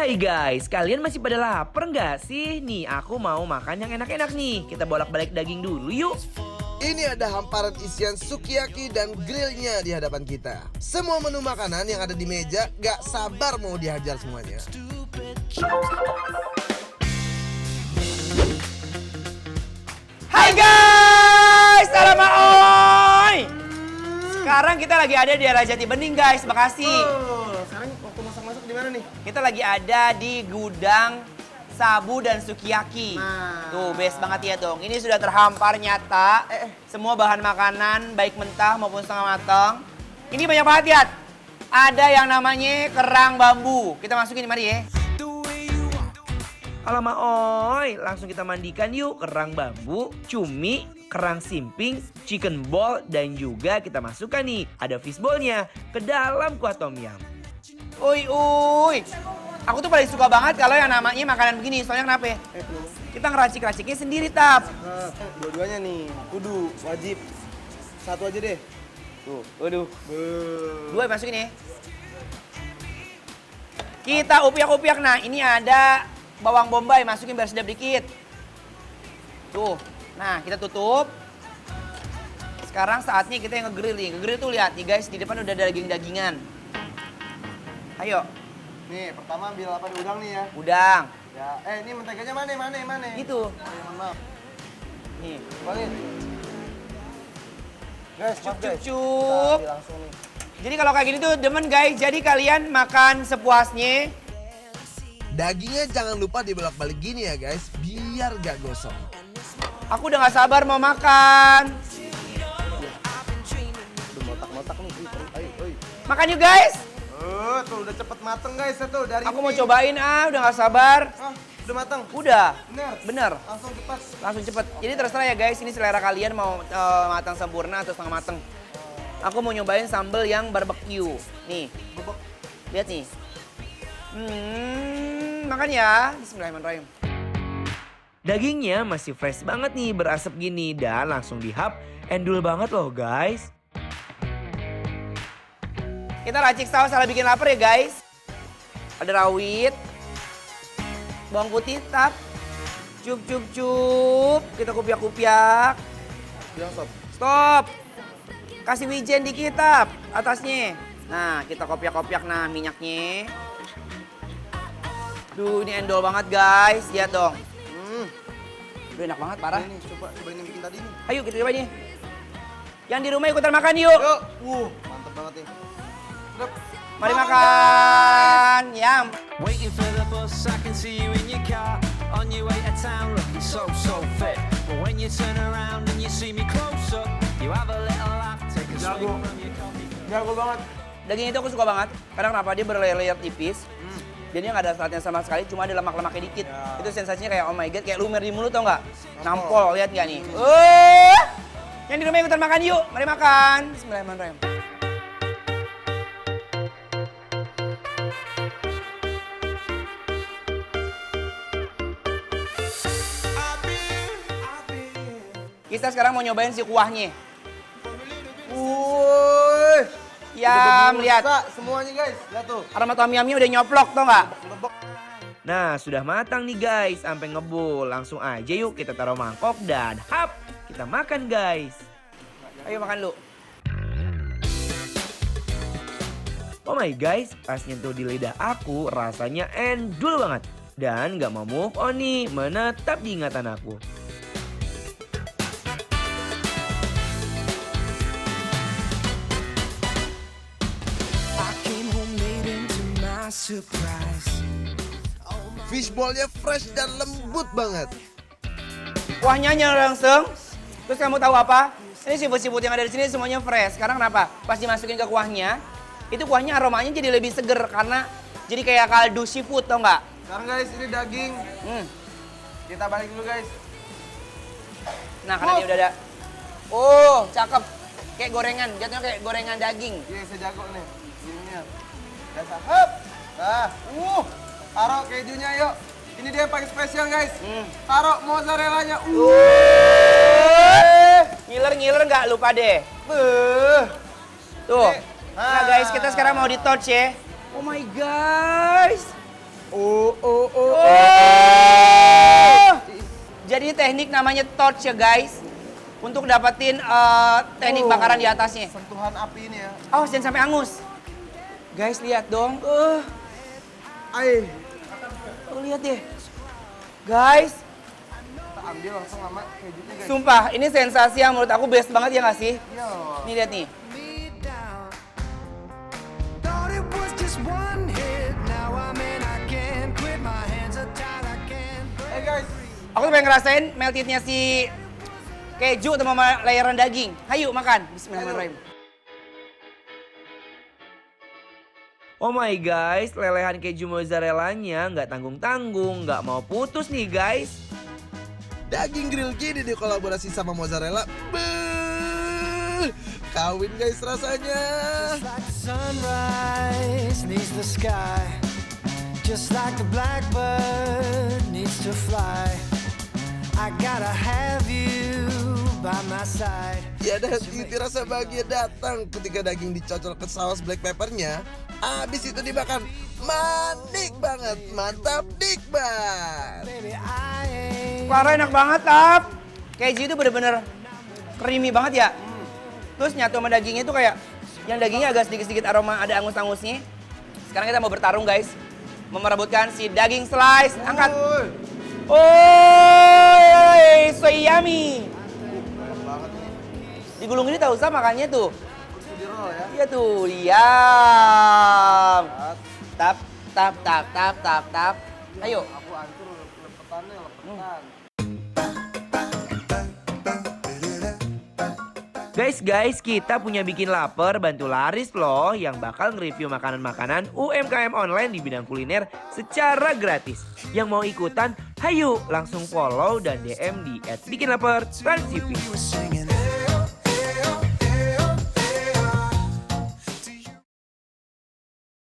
Hai guys, kalian masih pada lapar nggak sih? Nih, aku mau makan yang enak-enak nih. Kita bolak-balik daging dulu yuk. Ini ada hamparan isian sukiyaki dan grillnya di hadapan kita. Semua menu makanan yang ada di meja gak sabar mau dihajar semuanya. Hai guys, salam oi. Sekarang kita lagi ada di Rajati Bening guys, Bekasi. Sekarang waktu masak-masak di mana nih? Kita lagi ada di gudang sabu dan sukiyaki. Tuh, best banget ya dong. Ini sudah terhampar nyata. Semua bahan makanan, baik mentah maupun setengah matang. Ini banyak banget ya. Ada yang namanya kerang bambu. Kita masukin mari ya. Alamak oi, langsung kita mandikan yuk kerang bambu, cumi, kerang simping, chicken ball, dan juga kita masukkan nih, ada fishballnya ke dalam kuah tom yum. Uy, aku tuh paling suka banget kalau yang namanya makanan begini, soalnya kenapa ya? Kita ngeracik-raciknya sendiri, Tap. Dua-duanya nih, kudu, wajib. Satu aja deh. Tuh, Waduh. Dua masukin ya. Kita upiak-upiak, nah ini ada bawang bombay, masukin biar sedap dikit. Tuh, nah kita tutup. Sekarang saatnya kita yang nge-grill nih. Nge-grill tuh lihat nih guys, di depan udah ada daging-dagingan. Ayo. nih pertama ambil apa di udang nih ya. Udang. Ya, ini menteganya mana? Itu. Maaf. Nih. Balik. Guys, Cup, maaf guys. cup. Kita ambil langsung nih. Jadi kalau kayak gini tuh demen guys. Jadi kalian makan sepuasnya. Dagingnya jangan lupa dibolak-balik gini ya guys, biar gak gosong. Aku udah gak sabar mau makan. Udah motak-motak nih. Ayo. Makan yuk guys. Tuh udah cepet mateng guys ya tuh dari Aku mau ini. cobain udah gak sabar. Udah mateng. Udah. Bener. Bener. Langsung cepat. Langsung cepet. Jadi terserah ya guys, ini selera kalian mau matang sempurna atau setengah matang. Aku mau nyobain sambal yang barbecue. Nih, Bebek. lihat nih. Makan ya. Bismillahirrahmanirrahim. Dagingnya masih fresh banget nih, berasap gini dan langsung dihap. Endul banget loh guys. Kita racik saus ala bikin lapar ya guys. Ada rawit, bawang putih, Tap. Cup. Kita kupiak-kupiak. Bilang stop. Stop. Kasih wijen dikit, Tap, atasnya. Nah, kita kopiak-kopiak nah minyaknya. Duh, ini endol banget guys. Lihat dong. Duh, enak banget, parah. Ini cobain yang bikin tadi nih. Ayo kita coba nih. Yang di rumah ikutan makan yuk. Yuk. Mantep banget nih. Sedap. Mari makan. Yam. Waiting for the bus, I can see you in your car on your way to town, looking so fit. But when you turn around and you see me close up, you have a little laugh, take a swig Jago. from your coffee. Jago banget. Daging itu aku suka banget. Karena kenapa? Dia berlayer-layer tipis. Jadi nggak ada seratnya sama sekali, cuma ada lemak-lemaknya dikit. Ya. Itu sensasinya kayak oh my god, kayak lumer di mulut tau nggak? Nampol. Nampol, lihat nggak nih? Yang di rumah ikutan makan yuk, mari makan. Bismillahirrahmanirrahim. Kita sekarang mau nyobain si kuahnya. Wuih. Yam, lihat. Semuanya guys. Lihat tuh. Aroma tom yumnya udah nyoplok tau nggak? Bebek. Nah, sudah matang nih guys, sampai ngebul. Langsung aja yuk kita taruh mangkok dan hap, kita makan guys. Ayo makan lu. Oh my guys, pas nyentuh di lidah aku rasanya endul banget. Dan gak mau move on nih, menetap di ingatan aku. I came home late and to my surprise, Fishballnya fresh dan lembut banget. Kuahnya langsung. Terus kamu tahu apa? Ini seafood-seafood yang ada di sini semuanya fresh. Karena kenapa? Pas dimasukin ke kuahnya, itu kuahnya aromanya jadi lebih seger karena jadi kayak kaldu seafood, tau nggak? Sekarang guys ini daging. Kita balik dulu guys. Nah, karena dia udah ada. Oh, cakep. Kayak gorengan, jatuhnya kayak gorengan daging. Iya saya jago nih. Ininya. Dasar. Hup. Nah. Taruh kejunya yuk. Ini dia yang paling spesial guys. Taruh mozzarellanya. Ngiler nggak lupa deh. Tuh. Nah guys, kita sekarang mau di touch ya. Oh my guys. Jadi teknik namanya torch ya guys. Untuk dapetin teknik bakaran di atasnya. Sentuhan api ini ya. Awas jangan sampai angus. Guys lihat dong. Lihat deh. Guys. Kita ambil langsung sama kejunya guys. Sumpah ini sensasi yang menurut aku best banget ya nggak sih? Iya. Nih lihat nih. Thought it was just one hit. Now I'm in, I can't quit. My hands are tied, I can't break. Guys. Aku tuh pengen ngerasain meltitnya si keju sama layeran daging. Hayu makan. Bismillahirrahmanirrahim. Oh my guys, lelehan keju mozzarellanya nggak tanggung-tanggung, nggak mau putus nih guys. Daging grill gini dikolaborasi sama mozzarella. Kawin guys rasanya. Just like the sunrise needs the sky. Just like the blackbird needs to fly. I gotta have you by my side. Ya dan titik rasa bahagia datang ketika daging dicocol ke saus black peppernya. Habis itu dimakan manik banget, mantap nikmat. Baby, I ain't Parah enak banget, Tap. Keju itu bener-bener creamy banget ya. Terus nyatu sama dagingnya itu kayak yang dagingnya agak sedikit-sedikit aroma ada angus-angusnya. Sekarang kita mau bertarung guys. Memerebutkan si daging slice. Angkat. Oh, so yummy. Digulung ini tak usah makannya tuh. Di roll ya. Iya tuh, diam. Tap, tap, tap, tap, tap, tap. Ayo. Aku ancur lepetannya, lepetan. Guys, kita punya bikin lapar bantu laris loh yang bakal nge-review makanan-makanan UMKM online di bidang kuliner secara gratis. Yang mau ikutan, hayu langsung follow dan DM di @bikinlaper.tv. we were singing.